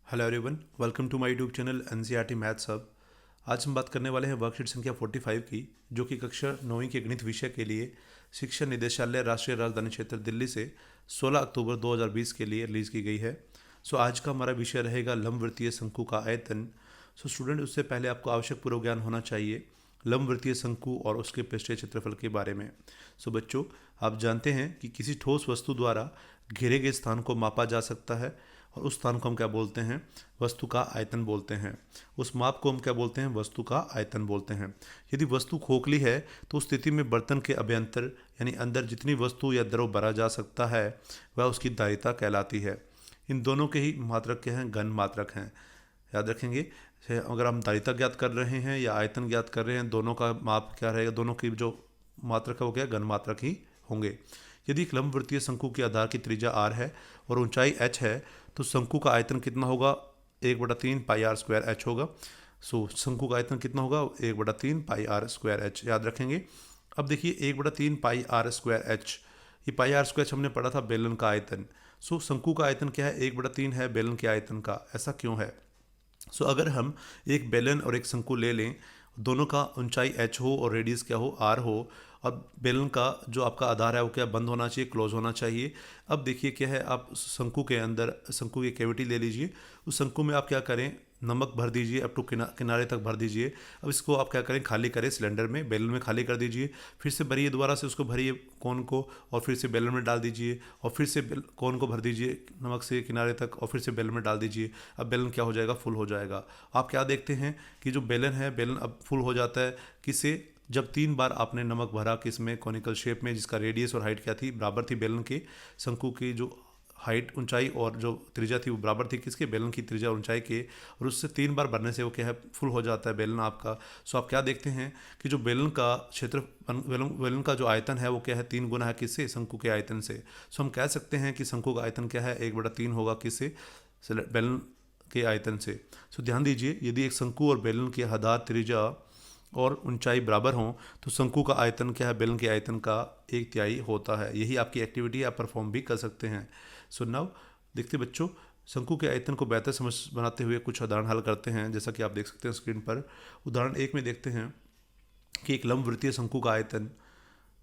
Hello everyone, welcome to my YouTube channel NCERT maths hub. आज हम बात करने वाले हैं वर्कशीट संख्या 45 की, जो कि कक्षा 9वीं के गणित विषय के लिए शिक्षा निदेशालय राष्ट्रीय राजधानी क्षेत्र दिल्ली से 16 अक्टूबर 2020 के लिए रिलीज़ की गई है। आज का हमारा विषय रहेगा लंबवृत्तीय शंकु का आयतन। स्टूडेंट, उससे पहले आपको आवश्यक पूर्व ज्ञान होना चाहिए लंबवृत्तीय शंकु और उसके पृष्ठीय क्षेत्रफल के बारे में। बच्चों, आप जानते हैं कि किसी ठोस वस्तु द्वारा घेरे गए स्थान को मापा जा सकता है और उस स्थान को हम क्या बोलते हैं? वस्तु का आयतन बोलते हैं। उस माप को हम क्या बोलते हैं? वस्तु का आयतन बोलते हैं। यदि वस्तु खोखली है तो उस स्थिति में बर्तन के अभ्यंतर यानी अंदर जितनी वस्तु या द्रव भरा जा सकता है वह उसकी धारिता कहलाती है। इन दोनों के ही मात्रक क्या हैं? घन मात्रक हैं। याद रखेंगे, अगर हम धारिता ज्ञात कर रहे हैं या आयतन ज्ञात कर रहे हैं, दोनों का माप क्या रहेगा? दोनों की जो मात्रक है वो क्या? घन मात्रक ही होंगे। यदि एक लंबवृत्तीय शंकु के आधार की त्रिज्या r है और ऊंचाई h है तो शंकु का आयतन कितना होगा? 1/3 पाई r स्क्वायर h होगा। शंकु का आयतन कितना होगा? 1/3 पाई r स्क्वायर h। याद रखेंगे। अब देखिए 1/3 पाई r स्क्वायर h, ये पाई r स्क्वायर हमने पढ़ा था बेलन का आयतन। शंकु का आयतन क्या है? 1/3 है बेलन के आयतन का। ऐसा क्यों है? अगर हम एक बेलन और एक शंकु ले लें, दोनों का ऊंचाई h हो और रेडियस क्या हो? r हो। अब बेलन का जो आपका आधार है वो क्या? बंद होना चाहिए, क्लोज होना चाहिए। अब देखिए क्या है, आप शंकु के अंदर शंकु की कैविटी ले लीजिए। उस शंकु में आप क्या करें? नमक भर दीजिए अप टू किनारे तक भर दीजिए। अब इसको आप क्या करें? खाली करें सिलेंडर में, बेलन में खाली कर दीजिए। फिर से भरिए, दोबारा से उसको भरिए कोन को, और फिर से बेलन में डाल दीजिए, और फिर से कोन को भर दीजिए नमक से किनारे तक, और फिर से बेलन में डाल दीजिए। अब बेलन क्या हो जाएगा? फुल हो जाएगा। आप क्या देखते हैं कि जो बेलन है, बेलन अब फुल हो जाता है। किससे? जब 3 बार आपने नमक भरा किसमें? कॉनिकल शेप में, जिसका रेडियस और हाइट क्या थी? बराबर थी बेलन के। शंकु की जो हाइट, ऊंचाई और जो त्रिज्या थी वो बराबर थी किसके? बेलन की त्रिज्या और ऊंचाई के। और उससे 3 बार भरने से वो क्या है? फुल हो जाता है बेलन आपका। आप क्या देखते हैं कि जो बेलन का क्षेत्र, बेलन का जो आयतन है वो क्या है? 3 गुना है किससे? शंकु के आयतन से। हम कह सकते हैं कि शंकु का आयतन क्या है? 1/3 होगा किससे? बेलन के आयतन से। ध्यान दीजिए, यदि एक शंकु और बेलन की आधार, त्रिज्या और ऊंचाई बराबर हों तो शंकु का आयतन क्या है? बेलन के आयतन का 1/3 होता है। यही आपकी एक्टिविटी आप परफॉर्म भी कर सकते हैं। नाउ देखते बच्चों, शंकु के आयतन को बेहतर समझ बनाते हुए कुछ उदाहरण हल करते हैं। जैसा कि आप देख सकते हैं स्क्रीन पर। उदाहरण 1 में देखते हैं कि एक लंबवृत्तीय शंकु का आयतन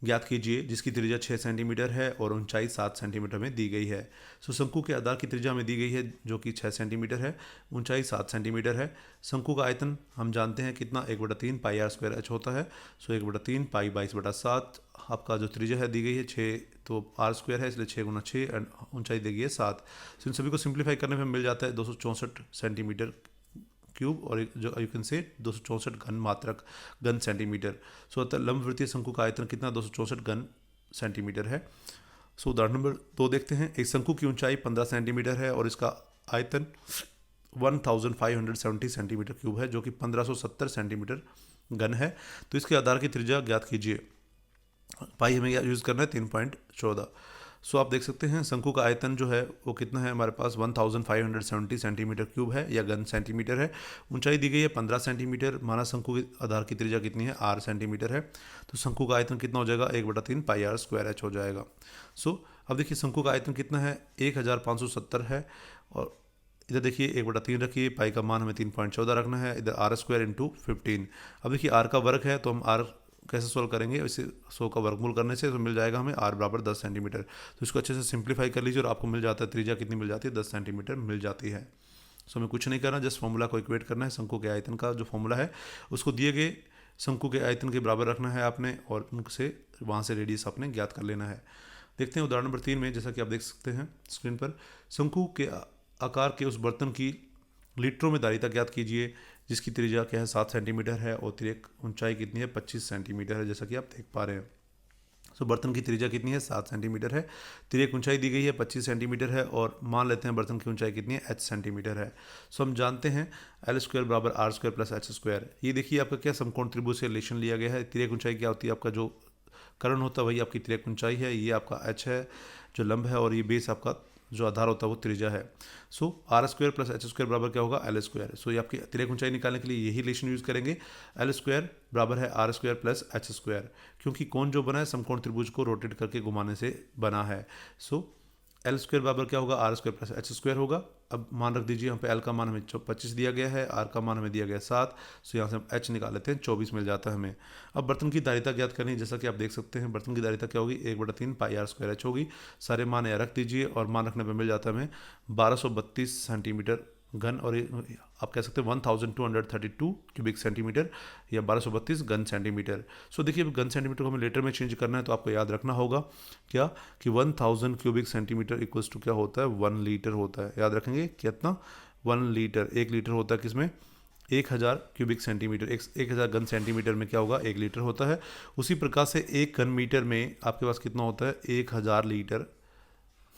ज्ञात कीजिए जिसकी त्रिज्या 6 सेंटीमीटर है और ऊंचाई 7 सेंटीमीटर में दी गई है। शंकु के आधार की त्रिज्या में दी गई है जो कि 6 सेंटीमीटर है, ऊंचाई 7 सेंटीमीटर है। शंकु का आयतन हम जानते हैं कितना? 1/3 पाई r स्क्वायर h होता है। 1/3 पाई 22/7। आपका जो त्रिज्या है दी गई है 6, तो r स्क्वायर है इसलिए 6 × 6 एंड ऊंचाई दी गई है 7। इन सभी को सिंप्लीफाई करने में मिल जाता है 264 सेंटीमीटर क्यूब, और जो यू कैन से 264 घन मात्रक घन सेंटीमीटर। अतः लंबवृत्तीय शंकु का आयतन कितना? 264 घन सेंटीमीटर है। उदाहरण नंबर 2 देखते हैं। एक शंकु की ऊंचाई 15 सेंटीमीटर है और इसका आयतन 1570 सेंटीमीटर क्यूब है, जो कि 1570 सेंटीमीटर घन है। तो इसके आधार की त्रिज्या ज्ञात कीजिए। पाई हमें यूज़ करना है 3.14। आप देख सकते हैं शंकु का आयतन जो है वो कितना है हमारे पास? 1570 सेंटीमीटर क्यूब है या घन सेंटीमीटर है। ऊंचाई दी गई है 15 सेंटीमीटर। माना शंकु के आधार की त्रिज्या कितनी है? r सेंटीमीटर है। तो शंकु का आयतन कितना हो जाएगा? 1/3 पाई r स्क्वायर h हो जाएगा। अब देखिए शंकु का आयतन कितना है? 1570 है। और इधर देखिए 1/3 रखिए, पाई का मान हमें 3.14 रखना है, इधर r स्क्वायर इंटू 15। अब देखिए r का वर्ग है तो हम r कैसे सोल्व करेंगे? इसे 100 का वर्गमूल करने से तो मिल जाएगा हमें r बराबर 10 सेंटीमीटर। तो इसको अच्छे से सिंप्लीफाई कर लीजिए और आपको मिल जाता है त्रिज्या कितनी मिल जाती है? 10 सेंटीमीटर मिल जाती है। हमें कुछ नहीं करना, जस्ट फॉर्मूला को इक्वेट करना है। शंकु के आयतन का जो फॉर्मूला है उसको दिए गए शंकु के आयतन के बराबर रखना है आपने, और उनसे वहाँ से रेडियस आपने ज्ञात कर लेना है। देखते हैं उदाहरण नंबर 3 में। जैसा कि आप देख सकते हैं स्क्रीन पर, शंकु के आकार के उस बर्तन की लीटरों में धारिता ज्ञात कीजिए जिसकी त्रिज्या क्या है? 7 सेंटीमीटर है और तिर्यक ऊंचाई कितनी है? 25 सेंटीमीटर है, जैसा कि आप देख पा रहे हैं। बर्तन की त्रिज्या कितनी है? 7 सेंटीमीटर है। तिर्यक ऊंचाई दी गई है 25 सेंटीमीटर है, और मान लेते हैं बर्तन की ऊंचाई कितनी है? h सेंटीमीटर है। हम जानते हैं l स्क्वायर बराबर r square plus h square. ये देखिए आपका क्या समकोण त्रिभुज से रिलेशन लिया गया है। तिर्यक ऊंचाई क्या होती है? आपका जो कर्ण होता है वही आपकी तिर्यक ऊंचाई है। ये आपका h है जो लंब है, और ये बेस आपका जो आधार होता है वो त्रिज्या है। r square plus h square बराबर क्या होगा? l square. ये आपकी तिर्यक ऊंचाई निकालने के लिए यही रिलेशन यूज करेंगे। l स्क्वायर बराबर है r square plus h square, क्योंकि कोण जो बना है समकोण त्रिभुज को रोटेट करके घुमाने से बना है। l स्क्वायर बराबर क्या होगा? r square plus h square होगा। अब मान रख दीजिए यहाँ पे एल का मान हमें 25 दिया गया है, आर का मान हमें दिया गया है 7, सो यहाँ से हम एच निकाल लेते हैं, 24 मिल जाता है हमें। अब बर्तन की दारिता ज्ञात करनी है, जैसा कि आप देख सकते हैं बर्तन की दारिता क्या होगी, 1/3 पाई आर स्क्वायर एच होगी। सारे मान यहाँ रख दीजिए और मान रखने पर मिल जाता है हमें 1232 सेंटीमीटर घन, और आप कह सकते हैं 1232 क्यूबिक सेंटीमीटर या 1232 घन सेंटीमीटर। सो देखिए घन सेंटीमीटर को हमें लीटर में चेंज करना है, तो आपको याद रखना होगा क्या कि 1000 क्यूबिक सेंटीमीटर इक्वल्स टू क्या होता है, 1 लीटर होता है। याद रखेंगे कितना, 1 लीटर, 1 लीटर होता है किसमें, 1000 क्यूबिक सेंटीमीटर, 1000 घन सेंटीमीटर में क्या होगा, 1 लीटर होता है। उसी प्रकार से 1 घन मीटर में आपके पास कितना होता है, 1000 लीटर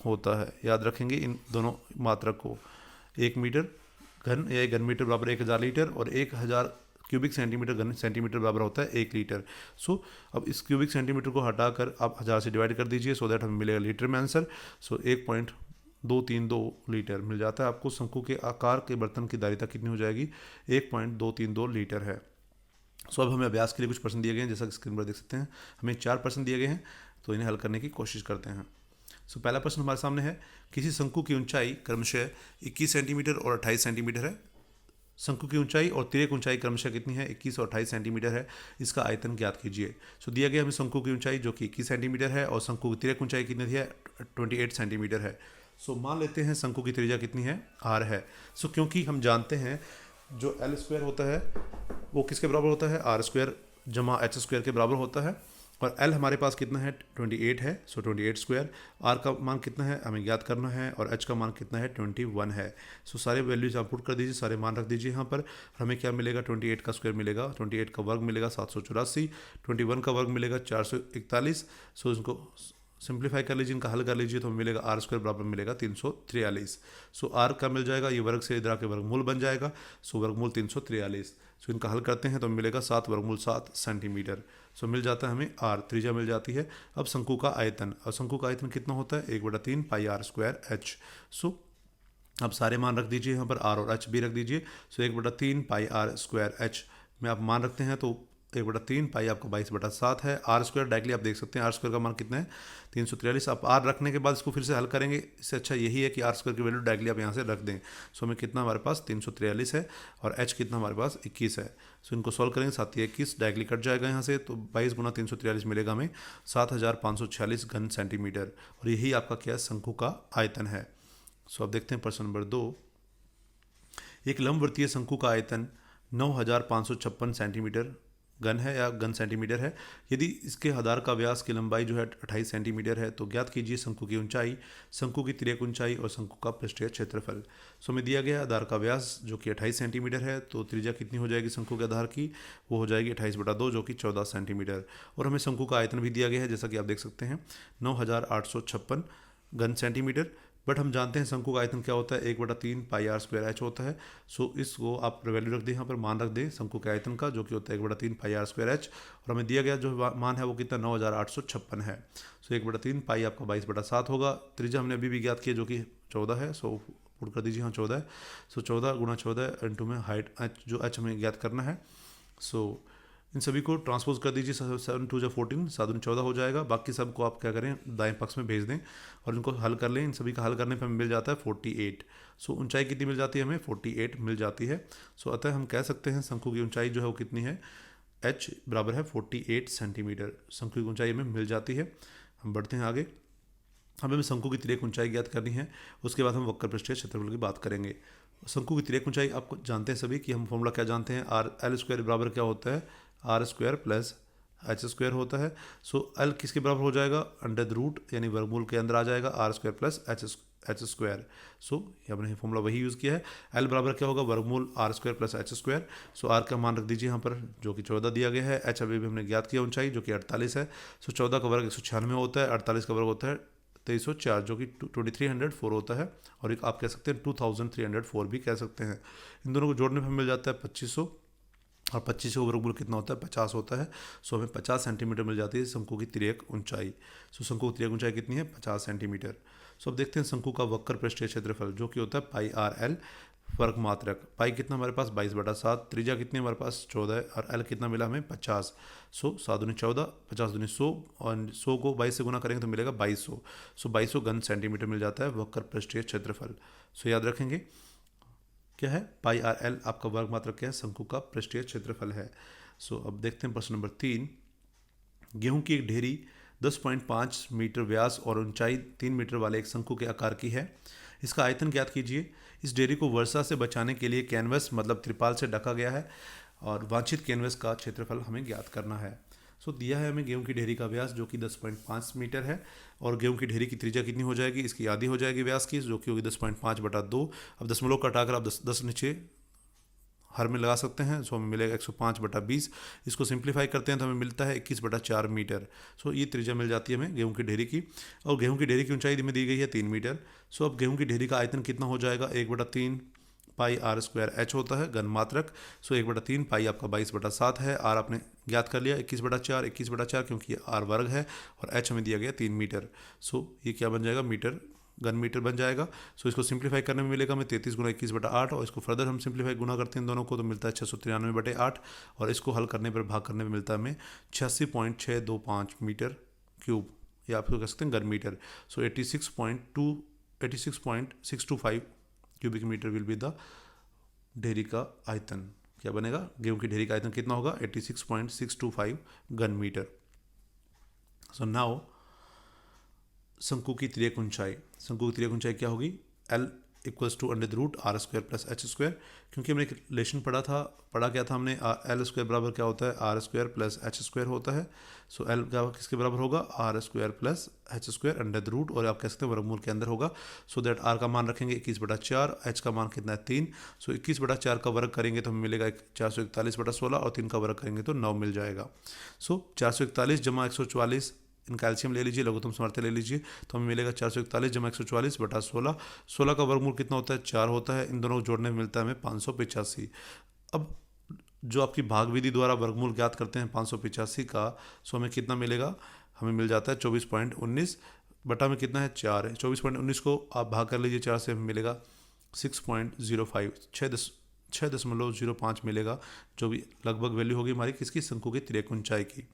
होता है। याद रखेंगे इन दोनों मात्रक को, 1 मीटर घन या 1 घन मीटर बराबर 1000 लीटर, और 1000 क्यूबिक सेंटीमीटर घन सेंटीमीटर बराबर होता है 1 लीटर। सो अब इस क्यूबिक सेंटीमीटर को हटाकर आप 1000 से डिवाइड कर दीजिए, सो दैट हमें मिलेगा लीटर में आंसर। सो 1.232 लीटर मिल जाता है आपको। शंकु के आकार के बर्तन की दारिता कितनी हो जाएगी, 1.232 लीटर है। सो अब हमें अभ्यास के लिए कुछ प्रश्न दिए गए हैं, जैसा कि स्क्रीन पर देख सकते हैं हमें 4 प्रश्न दिए गए हैं, तो इन्हें हल करने की कोशिश करते हैं। सो पहला प्रश्न हमारे सामने है, किसी शंकु की ऊंचाई क्रमशः 21 सेंटीमीटर और 28 सेंटीमीटर है। शंकु की ऊंचाई और तिर्यक ऊंचाई क्रमशः कितनी है, 21 और 28 सेंटीमीटर है। इसका आयतन ज्ञात कीजिए। सो दिया गया हमें शंकु की ऊंचाई जो कि 21 सेंटीमीटर है, और शंकु की तिर्यक ऊंचाई कितनी है, 28 सेंटीमीटर है। सो मान लेते हैं शंकु की त्रिज्या कितनी है, आर है। सो क्योंकि हम जानते हैं जो एल स्क्वायर होता है वो किसके बराबर होता है, आर स्क्वायर जमा एच स्क्वायर के बराबर होता है, और एल हमारे पास कितना है, 28 है। सो 28 स्क्वायर, आर का मान कितना है हमें ज्ञात करना है, और एच का मान कितना है, 21 है। सो सारे वैल्यूज आप पुट कर दीजिए, सारे मान रख दीजिए यहाँ पर। हमें क्या मिलेगा, 28 का स्क्वायर मिलेगा, 28 का वर्ग मिलेगा 784, 21 का वर्ग मिलेगा 441। सो इसको सिंप्लीफाई कर लीजिए, इनका हल कर लीजिए, तो हमें मिलेगा आर स्क्वायर बराबर मिलेगा 343। सो आर का मिल जाएगा, ये वर्ग से इधर आके वर्गमूल बन जाएगा, सो वर्गमूल 343। सो इनका हल करते हैं तो मिलेगा 7 वर्गमूल 7 सेंटीमीटर। सो मिल जाता है हमें आर, त्रिज्या मिल जाती है। अब शंकु का आयतन, और शंकु का आयतन कितना होता है, 1/3 पाई आर स्क्वायर एच। सो अब सारे मान रख दीजिए यहाँ पर, आर और एच भी रख दीजिए। सो 1/3 पाई आर स्क्वायर एच में आप मान रखते हैं तो 1/3 पाई आपका 22/7 है। आर स्क्वायर डायरेक्टली आप देख सकते हैं, आर स्क्वायर का मान कितना है, 343। आप आर रखने के बाद इसको फिर से हल करेंगे, इससे अच्छा यही है कि आर स्क्वायर की वैल्यू डायरेक्टली आप यहाँ से रख दें। सो हमें कितना हमारे पास 343 है, और एच कितना हमारे पास 21 है। सो इनको सॉल्व करेंगे, 7 21 डायरेक्टली कट जाएगा यहाँ से, तो 22 गुना 343 मिलेगा हमें 7546 घन सेंटीमीटर, और यही आपका क्या शंकु का आयतन है। सो अब देखते हैं प्रश्न नंबर 2। एक लंबवर्तीय शंकु का आयतन 9556 सेंटीमीटर घन है या घन सेंटीमीटर है। यदि इसके आधार का व्यास की लंबाई जो है 28 सेंटीमीटर है, तो ज्ञात कीजिए शंकु की ऊंचाई, शंकु की तिर्यक ऊंचाई और शंकु का पृष्ठीय क्षेत्रफल। सो हमें दिया गया आधार का व्यास जो कि 28 सेंटीमीटर है, तो त्रिज्या कितनी हो जाएगी शंकु के आधार की, वो हो जाएगी 28/2 जो कि 14 सेंटीमीटर। और हमें शंकु का आयतन भी दिया गया है, जैसा कि आप देख सकते हैं 9856 घन सेंटीमीटर। बट हम जानते हैं शंकु का आयतन क्या होता है, 1/3 पाई आर स्क्वायर एच होता है। सो इसको आप वैल्यू रख दें, यहाँ पर मान रख दें शंकु के आयतन का, जो कि होता है 1/3 पाई आर स्क्वायर एच, और हमें दिया गया जो मान है वो कितना 9856 है। सो 1/3 पाई आपका 22/7 होगा। त्रिज्या हमने अभी भी ज्ञात किया जो कि 14 है। सो पुट कर दीजिए, हाँ 14 है। सो 14 गुणा 14 इंटू में हाइट एच, जो एच हमें ज्ञात करना है। सो इन सभी को ट्रांसपोज कर दीजिए, 7 2 14, 7 दूनी 14 हो जाएगा। बाकी सबको आप क्या करें, दाएं पक्ष में भेज दें और इनको हल कर लें। इन सभी का हल करने पर हमें मिल जाता है 48। सो ऊंचाई कितनी मिल जाती है हमें, 48 मिल जाती है। सो अतः हम कह सकते हैं शंकु की ऊंचाई जो है वो कितनी है, h बराबर है 48 सेंटीमीटर। शंकु की ऊंचाई हमें मिल जाती है। हम बढ़ते हैं आगे। हमें शंकु की तिर्यक ऊंचाई ज्ञात करनी है, उसके बाद हम वक्र पृष्ठीय क्षेत्रफल की बात करेंगे। शंकु की तिर्यक ऊंचाई आपको जानते हैं सभी कि हम फॉर्मूला क्या जानते हैं, आर एल स्क्वायर बराबर क्या होता है, R square plus H square होता है। सो एल किसके बराबर हो जाएगा, अंडर द रूट यानी वर्गमूल के अंदर आ जाएगा, R square plus H square. So हमने फॉर्मूला वही यूज़ किया है। एल बराबर क्या होगा, वर्गमूल R square plus H square. So R का मान रख दीजिए यहाँ पर जो कि 14 दिया गया है। एच अभी भी हमने ज्ञात किया ऊंचाई जो कि 48 है। सो 14 का वर्ग 196 होता है, 48 का वर्ग होता है 2304 जो कि 2304 होता है, और एक आप कह सकते हैं 2304 भी कह सकते हैं। इन दोनों को जोड़ने पर मिल जाता है 2500, और 2500 वर्गमूल कितना होता है, 50 होता है। सो हमें 50 सेंटीमीटर मिल जाती है शंकु की तिर्यक ऊंचाई। सो शंकु की तिर्यक ऊंचाई कितनी है, 50 सेंटीमीटर। सो अब देखते हैं शंकु का वक्र पृष्ठीय क्षेत्रफल जो कि होता है पाई आर एल। वर्ग मात्रक। पाई कितना हमारे पास 22/7, त्रिज्या कितनी हमारे पास 14 और एल कितना मिला हमें 50। 7 दूनी 14, 50 दूनी 100 और 100 को 22 से गुना करेंगे तो मिलेगा 2200। 2200 घन सेंटीमीटर मिल जाता है वक्र पृष्ठीय क्षेत्रफल। याद रखेंगे क्या है, पाई आर एल आपका वर्ग मात्रक क्या है, शंकु का पृष्ठीय क्षेत्रफल है। अब देखते हैं प्रश्न नंबर 3। गेहूं की एक ढेरी 10.5 मीटर व्यास और ऊंचाई 3 मीटर वाले एक शंकु के आकार की है। इसका आयतन ज्ञात कीजिए। इस डेयरी को वर्षा से बचाने के लिए कैनवस मतलब त्रिपाल से ढका गया है और वांछित कैनवस का क्षेत्रफल हमें ज्ञात करना है। दिया है हमें गेहूं की ढेरी का व्यास जो कि 10.5 मीटर है और गेहूं की ढेरी की त्रिज्या कितनी हो जाएगी, इसकी आधी हो जाएगी व्यास की, जो कि होगी 10.5/2। अब दशमलव कटाकर आप 10 नीचे हर में लगा सकते हैं। हमें मिलेगा 105/20। इसको सिंप्लीफाई करते हैं तो हमें मिलता है 21/4 मीटर। ये त्रिज्या मिल जाती है हमें गेहूं की ढेरी की। और गेहूं की ढेरी की ऊंचाई में दी गई है 3 मीटर। अब गेहूं की ढेरी का आयतन कितना हो जाएगा, 1/3 पाई आर स्क्वायर एच होता है घन मात्रक। 1/3 पाई आपका 22/7 है। आर आपने ज्ञात कर लिया 21/4 क्योंकि आर वर्ग है और एच हमें दिया गया 3 मीटर। ये क्या बन जाएगा, मीटर घन मीटर बन जाएगा। इसको सिंप्लीफाई करने में मिलेगा हमें 33 × 21/8 और इसको फर्दर हम सिंप्लीफाई गुना करते हैं दोनों को तो मिलता है 693/8 और इसको हल करने पर भाग करने में मिलता है हमें 86.625 मीटर क्यूब, या आप कह सकते हैं घन metre. 86.625 cubic metre will be the ढेरी का आयतन। क्या बनेगा, गेहूं की ढेरी का आयतन कितना होगा, 86.625 घन मीटर। नाउ शंकु की तिर्यक ऊंचाई। शंकु की तिर्यक ऊंचाई क्या होगी, L √r² + h²। क्योंकि हमने एक रिलेशन पढ़ा क्या था हमने, L² बराबर क्या होता है, r² + h² होता है। L क्या किसके बराबर होगा, r² + h² और आप कह सकते हैं वर्गमूल के अंदर होगा। दैट r का मान रखेंगे 21/4, h का मान कितना है 3। 21/4 का वर्ग करेंगे तो हमें मिलेगा 441/16 और 3 का वर्ग करेंगे तो 9 मिल जाएगा। 441 जमा 144, इनका एलसीएम ले लीजिए, लघुत्तम सामर्थ्य ले लीजिए तो हमें मिलेगा 441 जमा 144/16। 16 का वर्गमूल कितना होता है, 4 होता है। इन दोनों को जोड़ने में मिलता है हमें 585। अब जो आपकी भाग विधि द्वारा वर्गमूल ज्ञात करते हैं 585 का, हमें कितना मिलेगा, हमें मिल जाता है 24.19 बटा में कितना है 4 है। 24.19 को आप भाग कर लीजिए 4 से, हमें मिलेगा 6.05, 6.05 मिलेगा, जो भी लगभग वैल्यू होगी हमारी किसकी, शंकु की तिर्यक ऊंचाई की।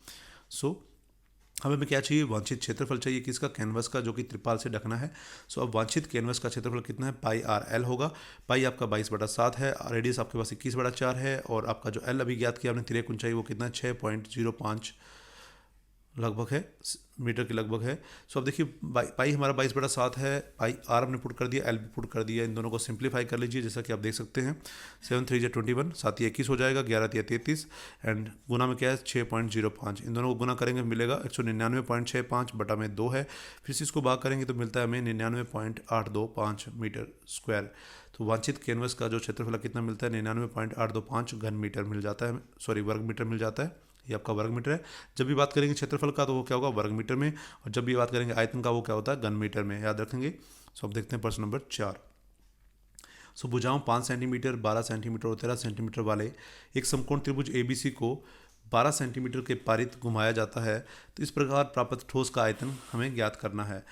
हमें क्या चाहिए, वांछित क्षेत्रफल चाहिए किसका, कैनवस का, जो कि त्रिपाल से ढकना है। अब वांछित कैनवस का क्षेत्रफल कितना है, पाई आर एल होगा। पाई आपका 22/7 है, रेडियस आपके पास 21/4 है और आपका जो एल अभी ज्ञात किया आपने तिर्यक ऊंचाई वो कितना है 6.05 लगभग है, मीटर के लगभग है। अब देखिए पाई हमारा 22/7 है, पाई आर हमने पुट कर दिया, एल भी पुट कर दिया। इन दोनों को सिंप्लीफाई कर लीजिए जैसा कि आप देख सकते हैं। 7 3 21, 7 21 हो जाएगा, 11 33 एंड गुना में क्या है 6.05। इन दोनों को गुना करेंगे मिलेगा 199.65 बटा में 2 है। फिर से इसको भाग करेंगे तो मिलता है हमें 99.825 मीटर स्क्वायर। तो वांछित कैनवस का जो क्षेत्रफल कितना मिलता है 99.825 घन मीटर मिल जाता है, सॉरी वर्ग मीटर मिल जाता है। ये आपका वर्ग मीटर है। जब भी बात करेंगे क्षेत्रफल का तो वो क्या होगा, वर्ग मीटर में, और जब भी बात करेंगे आयतन का वो क्या होता है, घन मीटर में, याद रखेंगे। अब देखते हैं प्रश्न नंबर 4। भुजाओं 5 सेंटीमीटर, 12 सेंटीमीटर और 13 सेंटीमीटर वाले एक समकोण त्रिभुज ABC को 12 सेंटीमीटर के पारित घुमाया जाता है। तो इस प्रकार प्राप्त ठोस का आयतन हमें ज्ञात करना है।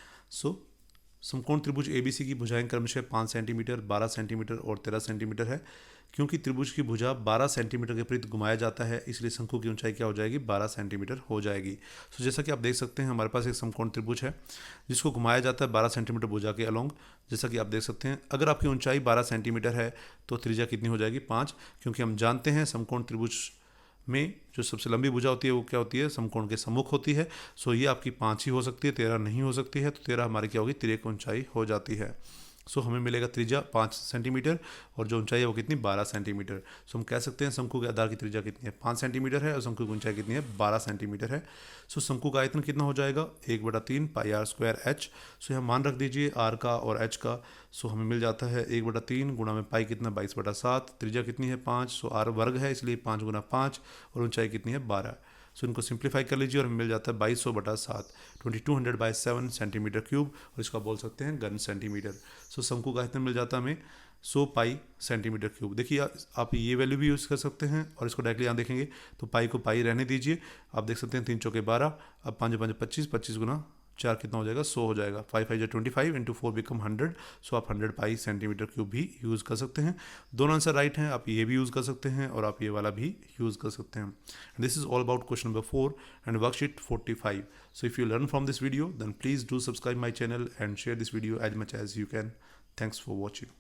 समकोण त्रिभुज ABC की भुजाएं क्रमशः 5 सेंटीमीटर, 12 सेंटीमीटर और 13 सेंटीमीटर है। क्योंकि त्रिभुज की भुजा 12 सेंटीमीटर के विपरीत घुमाया जाता है, इसलिए शंकु की ऊंचाई क्या हो जाएगी, 12 सेंटीमीटर हो जाएगी। जैसा कि आप देख सकते हैं हमारे पास एक समकोण त्रिभुज है जिसको घुमाया जाता है 12 सेंटीमीटर भुजा के अलोंग। जैसा कि आप देख सकते हैं अगर आपकी ऊंचाई 12 सेंटीमीटर है तो त्रिज्या कितनी हो जाएगी, 5। क्योंकि हम जानते हैं समकोण त्रिभुज में जो सबसे लंबी भुजा होती है वो क्या होती है, समकोण के सम्मुख होती है। ये आपकी 5 ही हो सकती है, 13 नहीं हो सकती है। तो 13 हमारी क्या होगी, तिर्यक ऊंचाई हो जाती है। हमें मिलेगा त्रिज्या 5 सेंटीमीटर और जो ऊंचाई है वो कितनी, 12 सेंटीमीटर। हम कह सकते हैं शंकु के आधार की त्रिज्या कितनी है, 5 सेंटीमीटर है और शंकु की ऊंचाई कितनी है, 12 सेंटीमीटर है। शंकु का आयतन कितना हो जाएगा, 1/3 पाई आर स्क्वायर एच। यहाँ मान रख दीजिए आर का और एच का। हमें मिल जाता है 1/3 गुणा में पाई कितना 22/7, त्रिज्या कितनी है 5। आर वर्ग है इसलिए 5 × 5 और ऊंचाई कितनी है 12। इनको सिंप्लीफाई कर लीजिए और हमें मिल जाता है 2200/7, 2200/7 सेंटीमीटर क्यूब, और इसको बोल सकते हैं घन सेंटीमीटर। शंकु का आयतन मिल जाता है हमें 100 पाई सेंटीमीटर क्यूब। देखिए आप ये वैल्यू भी यूज़ कर सकते हैं और इसको डायरेक्टली यहाँ देखेंगे तो पाई को पाई रहने दीजिए। आप देख सकते हैं 3 × 4 = 12, अब 5 × 5 = 25, 25 × 4 कितना हो जाएगा 100 हो जाएगा। 5 5 25 इंटू 4 बिकम 100। सो आप 100 पाई सेंटीमीटर क्यूब भी यूज़ कर सकते हैं। दोनों आंसर राइट हैं, आप ये भी यूज़ कर सकते हैं और आप ये वाला भी यूज़ कर सकते हैं। This is all about question number 4 and worksheet 45। So if you learn from this video, then please do subscribe my channel and share this video as much as you can. Thanks for watching.